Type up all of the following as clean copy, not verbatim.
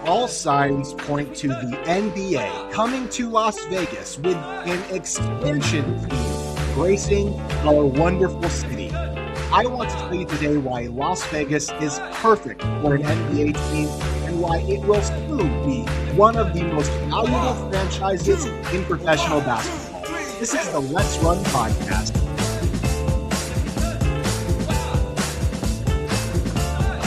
All signs point to the NBA coming to Las Vegas with an expansion team gracing our wonderful city. I want to tell you today why Las Vegas is perfect for an NBA team and why it will soon be one of the most valuable franchises in professional basketball. This is the Let's Run podcast.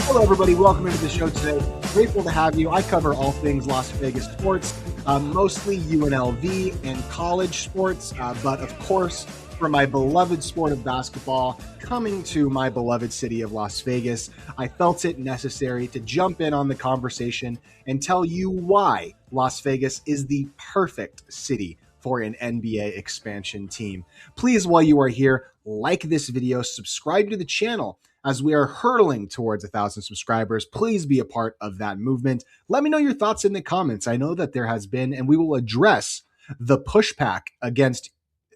Hello, everybody. Welcome into the show today. Grateful to have you. I cover all things Las Vegas sports, mostly UNLV and college sports, but of course, for my beloved sport of basketball, coming to my beloved city of Las Vegas, I felt it necessary to jump in on the conversation and tell you why Las Vegas is the perfect city for an NBA expansion team. Please, while you are here, like this video, subscribe to the channel. As we are hurtling towards 1,000 subscribers, please be a part of that movement. Let me know your thoughts in the comments. I know that there has been, and we will address the pushback against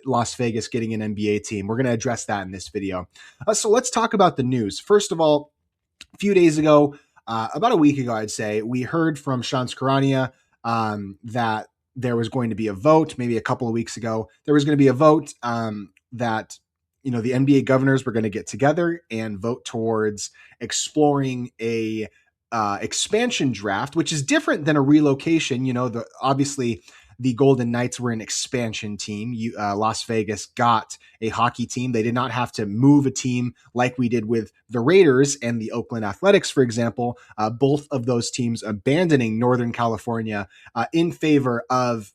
Las Vegas getting an NBA team. We're going to address that in this video. So let's talk about the news. First of all, a few days ago, about a week ago, I'd say, we heard from Shams Charania that there was going to be a vote. Maybe a couple of weeks ago, there was going to be a vote that the NBA governors were going to get together and vote towards exploring a expansion draft, which is different than a relocation. Obviously the Golden Knights were an expansion team. Las Vegas got a hockey team. They did not have to move a team like we did with the Raiders and the Oakland Athletics, for example. Both of those teams abandoning Northern California in favor of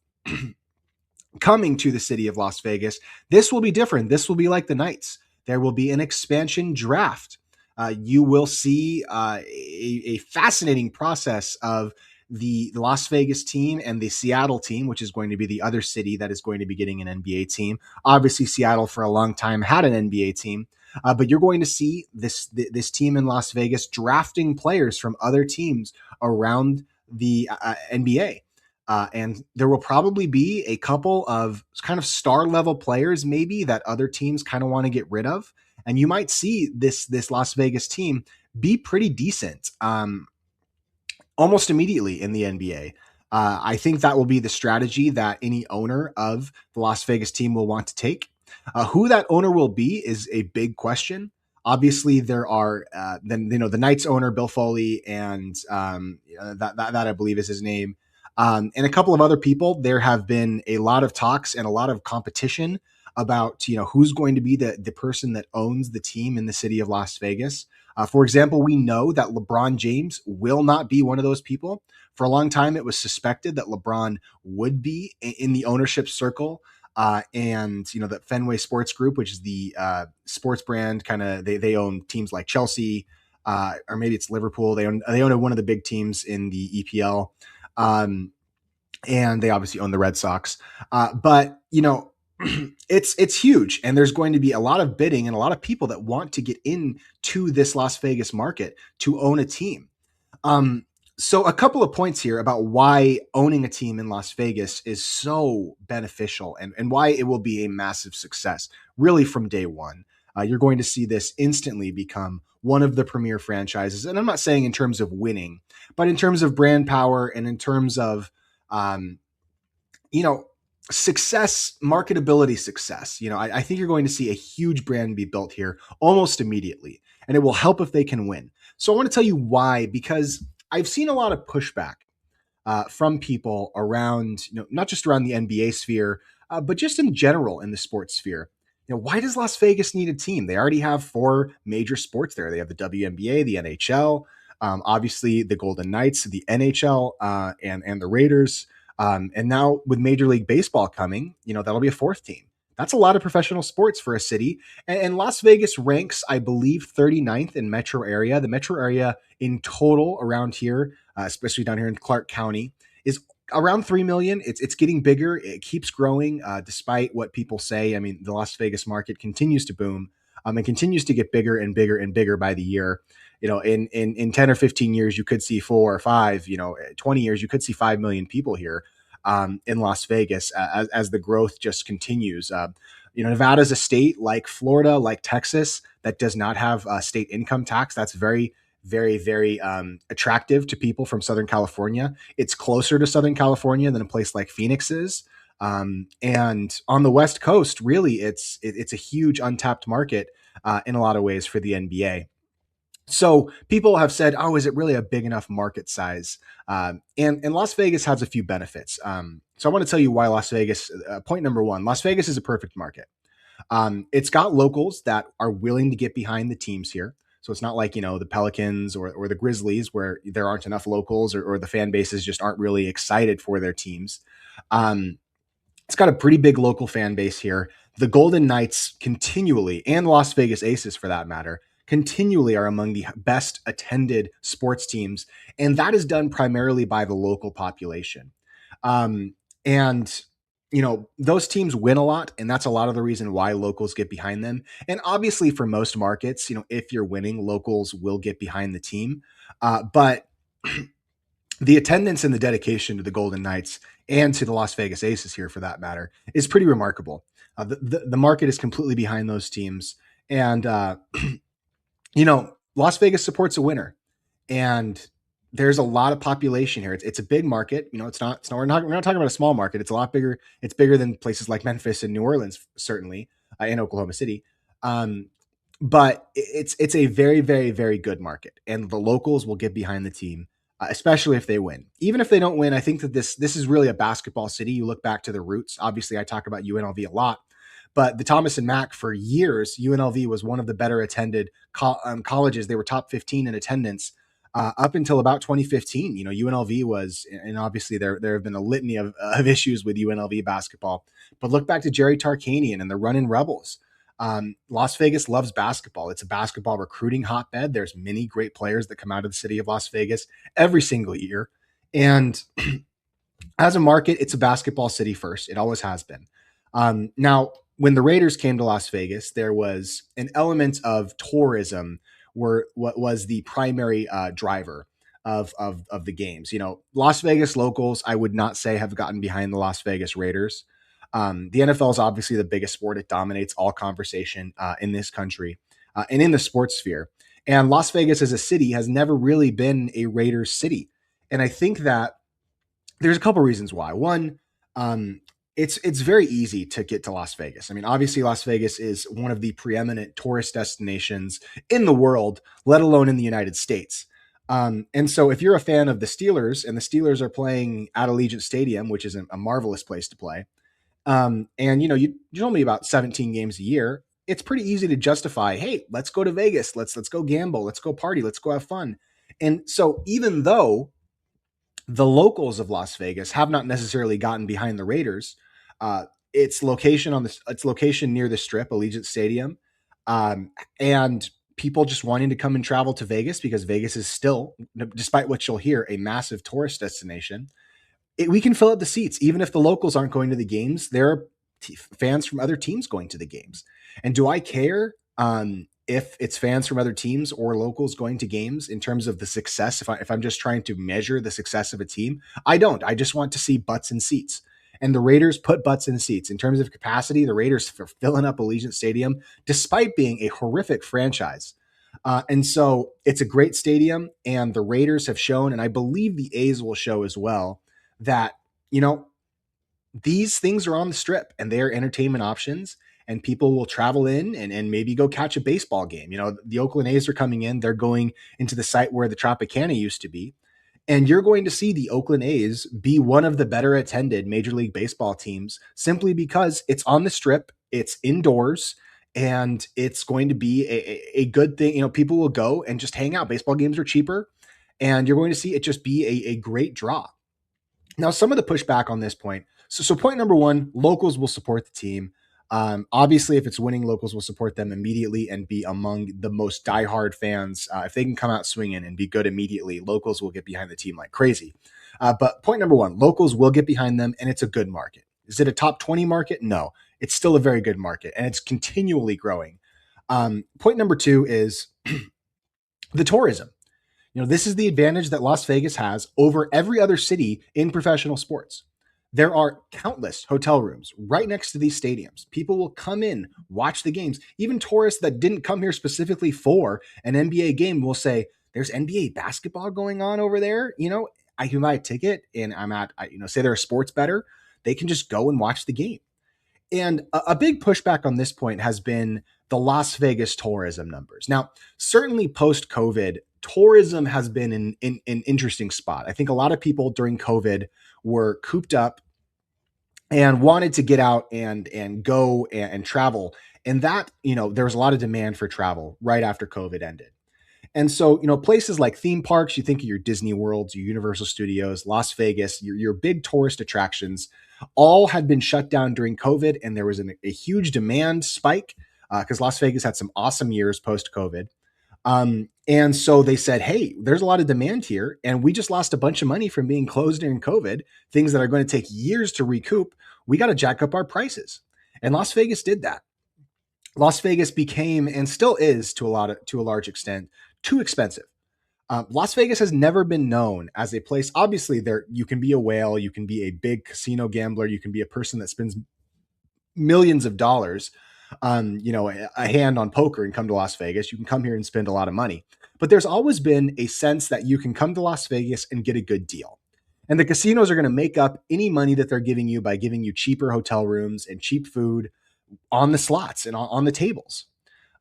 coming to the city of Las Vegas. This will be different. This will be like the Knights. There will be an expansion draft. You will see a fascinating process of the Las Vegas team and the Seattle team, which is going to be the other city that is going to be getting an NBA team. Obviously, Seattle for a long time had an NBA team, but you're going to see this team in Las Vegas drafting players from other teams around the NBA. And there will probably be a couple of kind of star level players maybe that other teams kind of want to get rid of. And you might see this Las Vegas team be pretty decent almost immediately in the NBA. I think that will be the strategy that any owner of the Las Vegas team will want to take. Who that owner will be is a big question. Obviously, there are the Knights owner, Bill Foley, and that I believe is his name. And a couple of other people. There have been a lot of talks and a lot of competition about, who's going to be the person that owns the team in the city of Las Vegas. For example, we know that LeBron James will not be one of those people. For a long time, it was suspected that LeBron would be in the ownership circle. And that Fenway Sports Group, which is the sports brand, kind of they own teams like Chelsea, or maybe it's Liverpool. They own one of the big teams in the EPL. And they obviously own the Red Sox. But it's huge. And there's going to be a lot of bidding and a lot of people that want to get into this Las Vegas market to own a team. So a couple of points here about why owning a team in Las Vegas is so beneficial and why it will be a massive success, really from day one. You're going to see this instantly become one of the premier franchises. And I'm not saying in terms of winning, but in terms of brand power and in terms of, success, marketability success. I think you're going to see a huge brand be built here almost immediately, and it will help if they can win. So I want to tell you why, because I've seen a lot of pushback from people around, not just around the NBA sphere, but just in general in the sports sphere. Why does Las Vegas need a team? They already have 4 major sports there. They have the WNBA, the NHL, obviously the Golden Knights, the NHL, and the Raiders. And now with Major League Baseball coming, that'll be a 4th team. That's a lot of professional sports for a city. And Las Vegas ranks, I believe, 39th in metro area. The metro area in total around here, especially down here in Clark County, is around 3 million. It's getting bigger. It keeps growing despite what people say. I mean, the Las Vegas market continues to boom and continues to get bigger and bigger and bigger by the year. In 10 or 15 years, you could see 4 or 5, 20 years, you could see 5 million people here in Las Vegas as the growth just continues. Nevada's a state like Florida, like Texas, that does not have a state income tax. That's very very attractive to people from Southern California. It's closer to Southern California than a place like Phoenix is. And on the West Coast, really, it's a huge untapped market in a lot of ways for the NBA. So people have said, "Oh, is it really a big enough market size?" And Las Vegas has a few benefits. So I want to tell you why Las Vegas. Point number one: Las Vegas is a perfect market. It's got locals that are willing to get behind the teams here. So it's not like, the Pelicans or the Grizzlies where there aren't enough locals or the fan bases just aren't really excited for their teams. Um, it's got a pretty big local fan base here. The Golden Knights continually, and Las Vegas Aces for that matter, continually are among the best attended sports teams. And that is done primarily by the local population. And those teams win a lot, and that's a lot of the reason why locals get behind them. And obviously, for most markets, if you're winning, locals will get behind the team. But the attendance and the dedication to the Golden Knights and to the Las Vegas Aces here, for that matter, is pretty remarkable. The market is completely behind those teams, and Las Vegas supports a winner, and there's a lot of population here. It's a big market. We're not talking about a small market. It's a lot bigger. It's bigger than places like Memphis and New Orleans, certainly, and Oklahoma City. But it's a very, very, very good market, and the locals will get behind the team, especially if they win. Even if they don't win, I think that this is really a basketball city. You look back to the roots. Obviously, I talk about UNLV a lot, but the Thomas and Mack, for years, UNLV was one of the better attended colleges. They were top 15 in attendance up until about 2015. UNLV was, and obviously there have been a litany of issues with UNLV basketball. But look back to Jerry Tarkanian and the Runnin' Rebels. Las Vegas loves basketball. It's a basketball recruiting hotbed. There's many great players that come out of the city of Las Vegas every single year. And as a market, it's a basketball city first. It always has been. Now, when the Raiders came to Las Vegas, there was an element of tourism were what was the primary driver of the games. Las Vegas locals, I would not say have gotten behind the Las Vegas Raiders. The NFL is obviously the biggest sport. It dominates all conversation in this country and in the sports sphere. And Las Vegas as a city has never really been a Raiders city. And I think that there's a couple reasons why. One, it's very easy to get to Las Vegas. I mean, obviously, Las Vegas is one of the preeminent tourist destinations in the world, let alone in the United States. And so if you're a fan of the Steelers and the Steelers are playing at Allegiant Stadium, which is a marvelous place to play, and you told me about 17 games a year, it's pretty easy to justify, hey, let's go to Vegas. Let's go gamble. Let's go party. Let's go have fun. And so even though the locals of Las Vegas have not necessarily gotten behind the Raiders, its location near the Strip, Allegiant Stadium, and people just wanting to come and travel to Vegas because Vegas is still, despite what you'll hear, a massive tourist destination. We can fill up the seats, even if the locals aren't going to the games. There are fans from other teams going to the games. And do I care if it's fans from other teams or locals going to games in terms of the success? If I'm just trying to measure the success of a team, I don't. I just want to see butts in seats. And the Raiders put butts in seats. In terms of capacity, the Raiders are filling up Allegiant Stadium, despite being a horrific franchise. And so it's a great stadium, and the Raiders have shown, and I believe the A's will show as well, that, these things are on the Strip and they are entertainment options, and people will travel in and maybe go catch a baseball game. The Oakland A's are coming in. They're going into the site where the Tropicana used to be. And you're going to see the Oakland A's be one of the better attended Major League Baseball teams simply because it's on the Strip, it's indoors, and it's going to be a good thing. People will go and just hang out. Baseball games are cheaper, and you're going to see it just be a great draw. Now, some of the pushback on this point. So point number one, locals will support the team. Obviously, if it's winning, locals will support them immediately and be among the most diehard fans. If they can come out swinging and be good immediately, locals will get behind the team like crazy. But point number one, locals will get behind them, and it's a good market. Is it a top 20 market? No, it's still a very good market, and it's continually growing. Point number two is the tourism. This is the advantage that Las Vegas has over every other city in professional sports. There are countless hotel rooms right next to these stadiums. People will come in, watch the games. Even tourists that didn't come here specifically for an NBA game will say, there's NBA basketball going on over there. I can buy a ticket and say they're a sports bettor. They can just go and watch the game. And a big pushback on this point has been the Las Vegas tourism numbers. Now, certainly post COVID, tourism has been in an interesting spot. I think a lot of people during COVID were cooped up and wanted to get out and go and travel. And that, there was a lot of demand for travel right after COVID ended. And so, places like theme parks, you think of your Disney Worlds, your Universal Studios, Las Vegas, your big tourist attractions, all had been shut down during COVID. And there was a huge demand spike because Las Vegas had some awesome years post COVID. And so they said, hey, there's a lot of demand here. And we just lost a bunch of money from being closed during COVID, things that are going to take years to recoup. We got to jack up our prices. And Las Vegas did that. Las Vegas became and still is to a large extent too expensive. Las Vegas has never been known as a place. Obviously, there you can be a whale, you can be a big casino gambler, you can be a person that spends millions of dollars, a hand on poker and come to Las Vegas. You can come here and spend a lot of money, but there's always been a sense that you can come to Las Vegas and get a good deal. And the casinos are going to make up any money that they're giving you by giving you cheaper hotel rooms and cheap food on the slots and on the tables.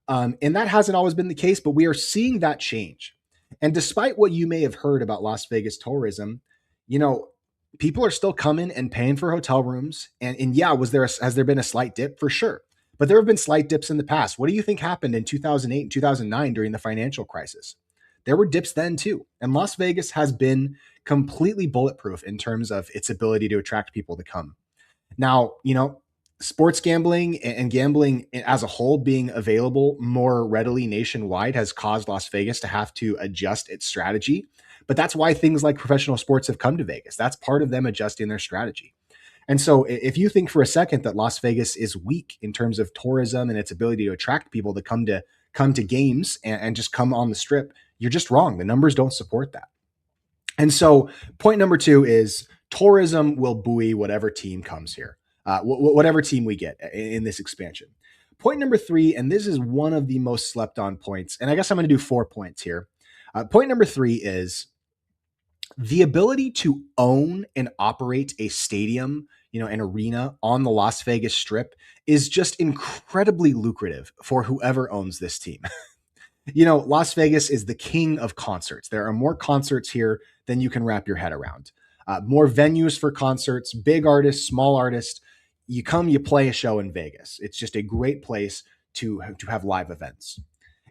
And that hasn't always been the case, but we are seeing that change. And despite what you may have heard about Las Vegas tourism, people are still coming and paying for hotel rooms. And yeah, has there been a slight dip? For sure. But there have been slight dips in the past. What do you think happened in 2008 and 2009 during the financial crisis? There were dips then too. And Las Vegas has been completely bulletproof in terms of its ability to attract people to come. Now, sports gambling and gambling as a whole being available more readily nationwide has caused Las Vegas to have to adjust its strategy. But that's why things like professional sports have come to Vegas. That's part of them adjusting their strategy. And so if you think for a second that Las Vegas is weak in terms of tourism and its ability to attract people to come to games and just come on the strip, you're just wrong. The numbers don't support that. And so point number 2 is tourism will buoy whatever team comes here. Whatever team we get in this expansion. Point number 3, and this is one of the most slept on points, and I guess I'm going to do 4 points here. Point number 3 is the ability to own and operate a stadium, an arena on the Las Vegas Strip is just incredibly lucrative for whoever owns this team. Las Vegas is the king of concerts. There are more concerts here than you can wrap your head around. More venues for concerts, big artists, small artists. You come, you play a show in Vegas. It's just a great place to have live events.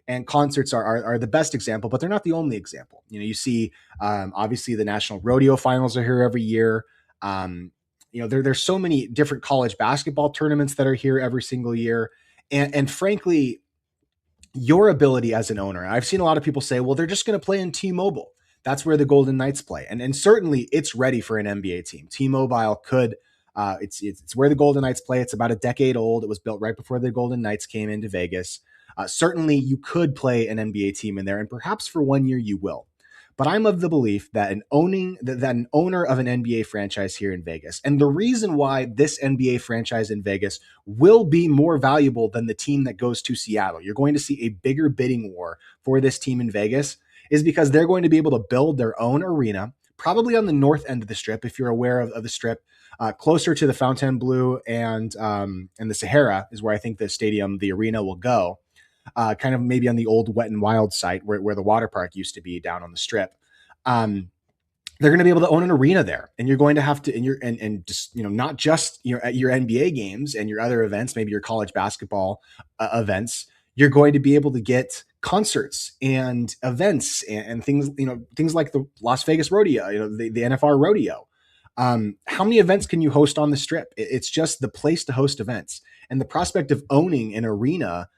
And concerts are the best example, but they're not the only example. You see, obviously the National Rodeo Finals are here every year. There's so many different college basketball tournaments that are here every single year. And frankly, your ability as an owner, I've seen a lot of people say, well, they're just going to play in T-Mobile. That's where the Golden Knights play. And certainly it's ready for an NBA team. T-Mobile could, it's where the Golden Knights play. It's about a decade old. It was built right before the Golden Knights came into Vegas. Certainly you could play an NBA team in there, and perhaps for 1 year you will. But I'm of the belief that an owner of an NBA franchise here in Vegas, and the reason why this NBA franchise in Vegas will be more valuable than the team that goes to Seattle, you're going to see a bigger bidding war for this team in Vegas, is because they're going to be able to build their own arena, probably on the north end of the Strip, if you're aware of the Strip, closer to the Fontainebleau and the Sahara is where I think the arena will go. Kind of maybe on the old Wet and Wild site where the water park used to be down on the Strip. They're going to be able to own an arena there, and you're going to have to, and just, not just your NBA games and your other events, maybe your college basketball events, you're going to be able to get concerts and events and things, things like the Las Vegas Rodeo, the NFR Rodeo. How many events can you host on the Strip? It's just the place to host events, and the prospect of owning an arena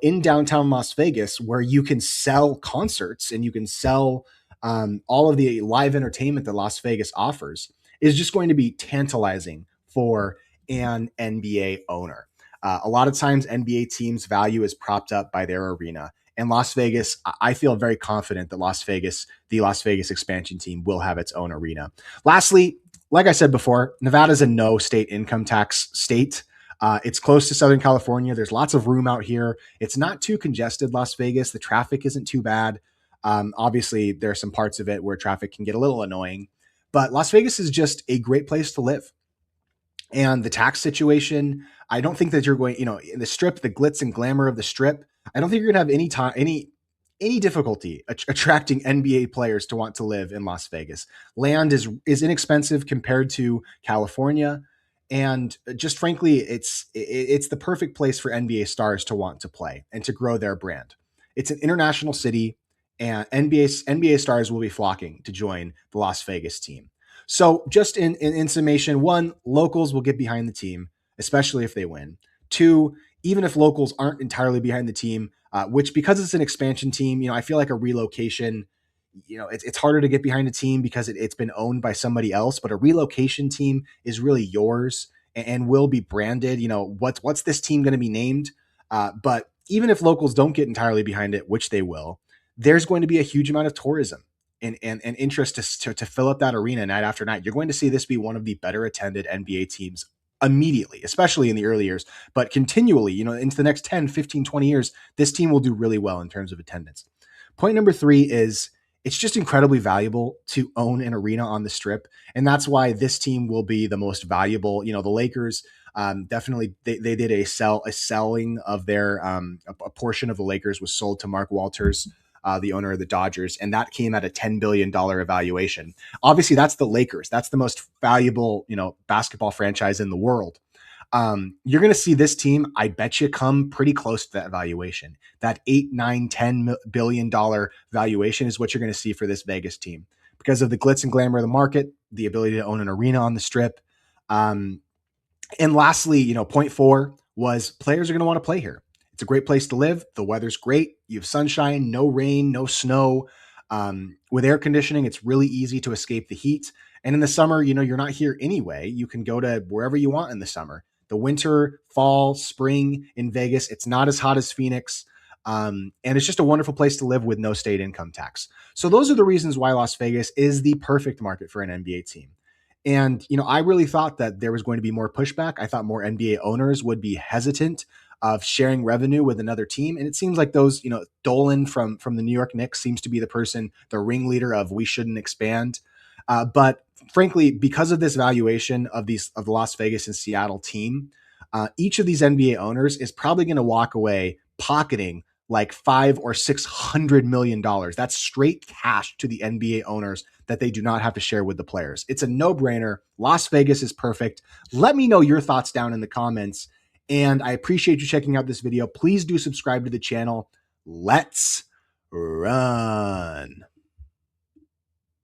in downtown Las Vegas where you can sell concerts and you can sell all of the live entertainment that Las Vegas offers is just going to be tantalizing for an NBA owner. A lot of times NBA teams' value is propped up by their arena. And Las Vegas, I feel very confident that the Las Vegas expansion team will have its own arena. Lastly, like I said before, Nevada's a no state income tax state. It's close to Southern California. There's lots of room out here. It's not too congested, Las Vegas. The traffic isn't too bad. Obviously, there are some parts of it where traffic can get a little annoying, but Las Vegas is just a great place to live. And the tax situation, I don't think that you're going, in the strip, the glitz and glamour of the strip, I don't think you're going to have any difficulty attracting NBA players to want to live in Las Vegas. Land is inexpensive compared to California, and just frankly, it's the perfect place for NBA stars to want to play and to grow their brand. It's an international city, and NBA stars will be flocking to join the Las Vegas team. So, just in summation, one, locals will get behind the team, especially if they win. Two, even if locals aren't entirely behind the team, which because it's an expansion team, I feel like a relocation, it's harder to get behind a team because it's been owned by somebody else. But a relocation team is really yours and will be branded. What's this team going to be named? But even if locals don't get entirely behind it, which they will, there's going to be a huge amount of tourism and interest to fill up that arena night after night. You're going to see this be one of the better attended NBA teams immediately, especially in the early years, but continually, into the next 10, 15, 20 years, this team will do really well in terms of attendance. Point number 3 is it's just incredibly valuable to own an arena on the strip. And that's why this team will be the most valuable. The Lakers, definitely they did a selling of their, a portion of the Lakers was sold to Mark Walters, the owner of the Dodgers, and that came at a $10 billion evaluation. Obviously, that's the Lakers. That's the most valuable, basketball franchise in the world. You're going to see this team, I bet you, come pretty close to that valuation. That 8, 9, $10 billion valuation is what you're going to see for this Vegas team because of the glitz and glamour of the market, the ability to own an arena on the strip. And lastly, point 4 was players are going to want to play here. It's a great place to live. The weather's great. You have sunshine, no rain, no snow. With air conditioning, it's really easy to escape the heat. And in the summer, you're not here anyway. You can go to wherever you want in the summer. The winter, fall, spring in Vegas, it's not as hot as Phoenix. And it's just a wonderful place to live with no state income tax. So those are the reasons why Las Vegas is the perfect market for an NBA team. And, I really thought that there was going to be more pushback. I thought more NBA owners would be hesitant of sharing revenue with another team. And it seems like those, Dolan from the New York Knicks seems to be the person, the ringleader of we shouldn't expand. But frankly, because of this valuation of the Las Vegas and Seattle team, each of these NBA owners is probably going to walk away pocketing like $500 or $600 million. That's straight cash to the NBA owners that they do not have to share with the players. It's a no-brainer. Las Vegas is perfect. Let me know your thoughts down in the comments. And I appreciate you checking out this video. Please do subscribe to the channel. Let's run.